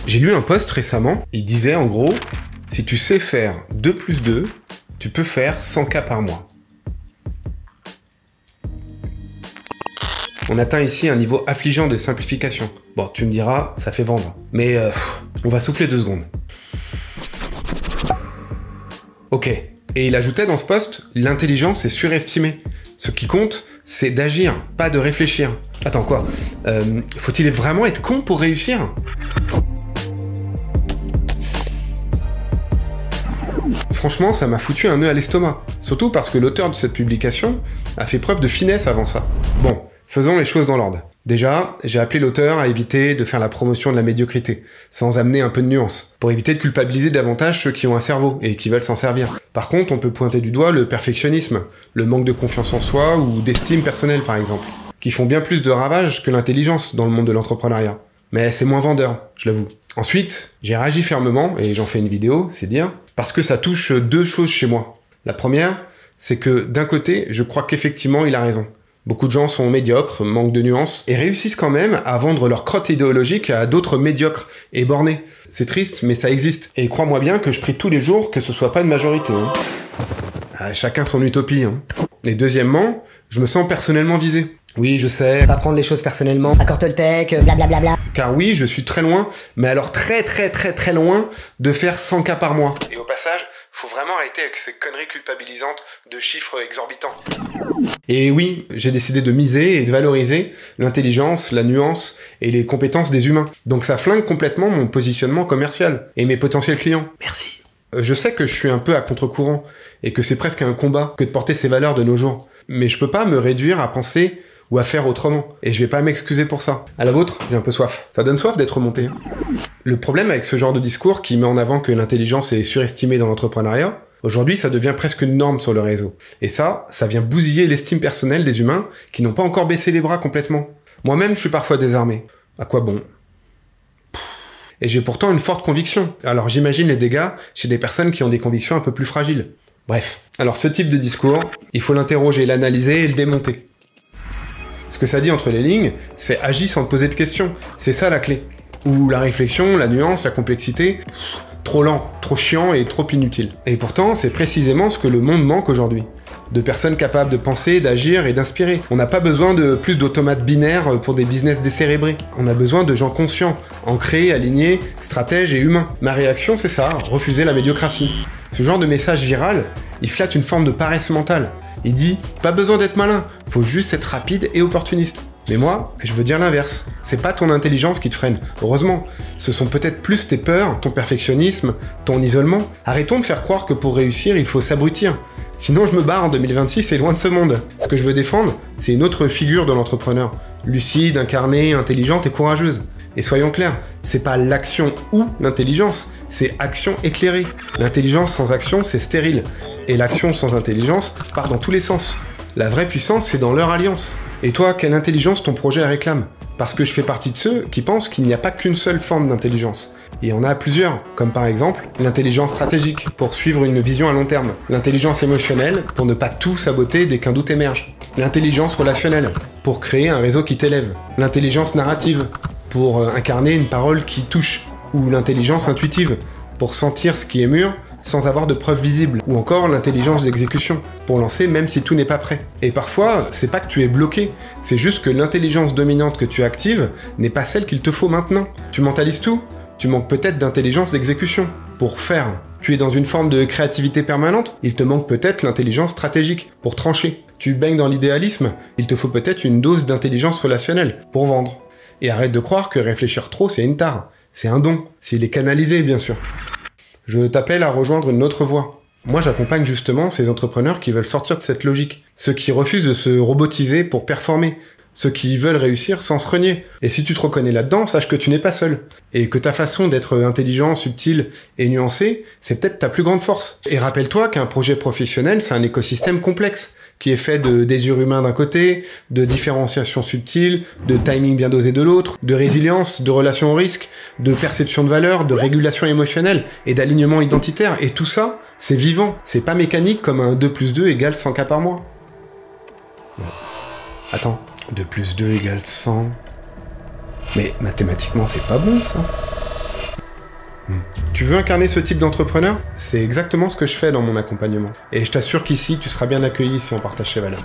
J'ai lu un post récemment, il disait en gros, si tu sais faire 2 plus 2, tu peux faire 100K par mois. On atteint ici un niveau affligeant de simplification. Bon, tu me diras, ça fait vendre. Mais on va souffler 2 secondes. Ok. Et il ajoutait dans ce post, l'intelligence est surestimée. Ce qui compte, c'est d'agir, pas de réfléchir. Attends, quoi? Faut-il vraiment être con pour réussir? Franchement, ça m'a foutu un nœud à l'estomac. Surtout parce que l'auteur de cette publication a fait preuve de finesse avant ça. Bon, faisons les choses dans l'ordre. Déjà, j'ai appelé l'auteur à éviter de faire la promotion de la médiocrité, sans amener un peu de nuance, pour éviter de culpabiliser davantage ceux qui ont un cerveau et qui veulent s'en servir. Par contre, on peut pointer du doigt le perfectionnisme, le manque de confiance en soi ou d'estime personnelle par exemple, qui font bien plus de ravages que l'intelligence dans le monde de l'entrepreneuriat. Mais c'est moins vendeur, je l'avoue. Ensuite, j'ai réagi fermement, et j'en fais une vidéo, c'est dire, parce que ça touche 2 choses chez moi. La première, c'est que d'un côté, je crois qu'effectivement il a raison. Beaucoup de gens sont médiocres, manquent de nuances, et réussissent quand même à vendre leur crotte idéologique à d'autres médiocres et bornés. C'est triste, mais ça existe. Et crois-moi bien que je prie tous les jours que ce soit pas une majorité. Chacun son utopie. Et deuxièmement, je me sens personnellement visé. Oui, je sais. Pas prendre les choses personnellement. Accord Toltec, blablabla. Car oui, je suis très loin, mais alors très loin de faire 100K par mois. Et au passage, faut vraiment arrêter avec ces conneries culpabilisantes de chiffres exorbitants. Et oui, j'ai décidé de miser et de valoriser l'intelligence, la nuance et les compétences des humains. Donc ça flingue complètement mon positionnement commercial et mes potentiels clients. Merci. Je sais que je suis un peu à contre-courant et que c'est presque un combat que de porter ces valeurs de nos jours. Mais je peux pas me réduire à penser ou à faire autrement. Et je vais pas m'excuser pour ça. À la vôtre, j'ai un peu soif. Ça donne soif d'être remonté. Le problème avec ce genre de discours qui met en avant que l'intelligence est surestimée dans l'entrepreneuriat, aujourd'hui ça devient presque une norme sur le réseau. Et ça vient bousiller l'estime personnelle des humains qui n'ont pas encore baissé les bras complètement. Moi-même, je suis parfois désarmé. À quoi bon? Et j'ai pourtant une forte conviction. Alors j'imagine les dégâts chez des personnes qui ont des convictions un peu plus fragiles. Bref. Alors ce type de discours, il faut l'interroger, l'analyser et le démonter. Ce que ça dit entre les lignes, c'est agis sans te poser de questions. C'est ça la clé. Ou la réflexion, la nuance, la complexité, trop lent, trop chiant et trop inutile. Et pourtant, c'est précisément ce que le monde manque aujourd'hui. De personnes capables de penser, d'agir et d'inspirer. On n'a pas besoin de plus d'automates binaires pour des business décérébrés. On a besoin de gens conscients, ancrés, alignés, stratèges et humains. Ma réaction, c'est ça, refuser la médiocratie. Ce genre de message viral, il flatte une forme de paresse mentale. Il dit « pas besoin d'être malin, faut juste être rapide et opportuniste ». Mais moi, je veux dire l'inverse. C'est pas ton intelligence qui te freine, heureusement. Ce sont peut-être plus tes peurs, ton perfectionnisme, ton isolement. Arrêtons de faire croire que pour réussir, il faut s'abrutir. Sinon je me barre en 2026 et loin de ce monde. Ce que je veux défendre, c'est une autre figure de l'entrepreneur. Lucide, incarnée, intelligente et courageuse. Et soyons clairs, c'est pas l'action ou l'intelligence, c'est action éclairée. L'intelligence sans action, c'est stérile. Et l'action sans intelligence part dans tous les sens. La vraie puissance, c'est dans leur alliance. Et toi, quelle intelligence ton projet réclame? Parce que je fais partie de ceux qui pensent qu'il n'y a pas qu'une seule forme d'intelligence. Et il y en a plusieurs, comme par exemple l'intelligence stratégique, pour suivre une vision à long terme. L'intelligence émotionnelle, pour ne pas tout saboter dès qu'un doute émerge. L'intelligence relationnelle, pour créer un réseau qui t'élève. L'intelligence narrative, pour incarner une parole qui touche. Ou l'intelligence intuitive, pour sentir ce qui est mûr, sans avoir de preuves visibles, ou encore l'intelligence d'exécution, pour lancer même si tout n'est pas prêt. Et parfois, c'est pas que tu es bloqué, c'est juste que l'intelligence dominante que tu actives n'est pas celle qu'il te faut maintenant. Tu mentalises tout? Tu manques peut-être d'intelligence d'exécution. Pour faire, tu es dans une forme de créativité permanente? Il te manque peut-être l'intelligence stratégique, pour trancher. Tu baignes dans l'idéalisme? Il te faut peut-être une dose d'intelligence relationnelle, pour vendre. Et arrête de croire que réfléchir trop c'est une tare, c'est un don, s'il est canalisé bien sûr. Je t'appelle à rejoindre une autre voie. Moi j'accompagne justement ces entrepreneurs qui veulent sortir de cette logique, ceux qui refusent de se robotiser pour performer, ceux qui veulent réussir sans se renier. Et si tu te reconnais là-dedans, sache que tu n'es pas seul, et que ta façon d'être intelligent, subtil et nuancé, c'est peut-être ta plus grande force. Et rappelle-toi qu'un projet professionnel, c'est un écosystème complexe, qui est fait de désir humain d'un côté, de différenciation subtile, de timing bien dosé de l'autre, de résilience, de relation au risque, de perception de valeur, de régulation émotionnelle et d'alignement identitaire. Et tout ça, c'est vivant. C'est pas mécanique comme un 2 plus 2 égale 100K par mois. Attends, 2 plus 2 égale 100... Mais mathématiquement, c'est pas bon, ça. Tu veux incarner ce type d'entrepreneur? C'est exactement ce que je fais dans mon accompagnement. Et je t'assure qu'ici, tu seras bien accueilli si on partage ces valeurs.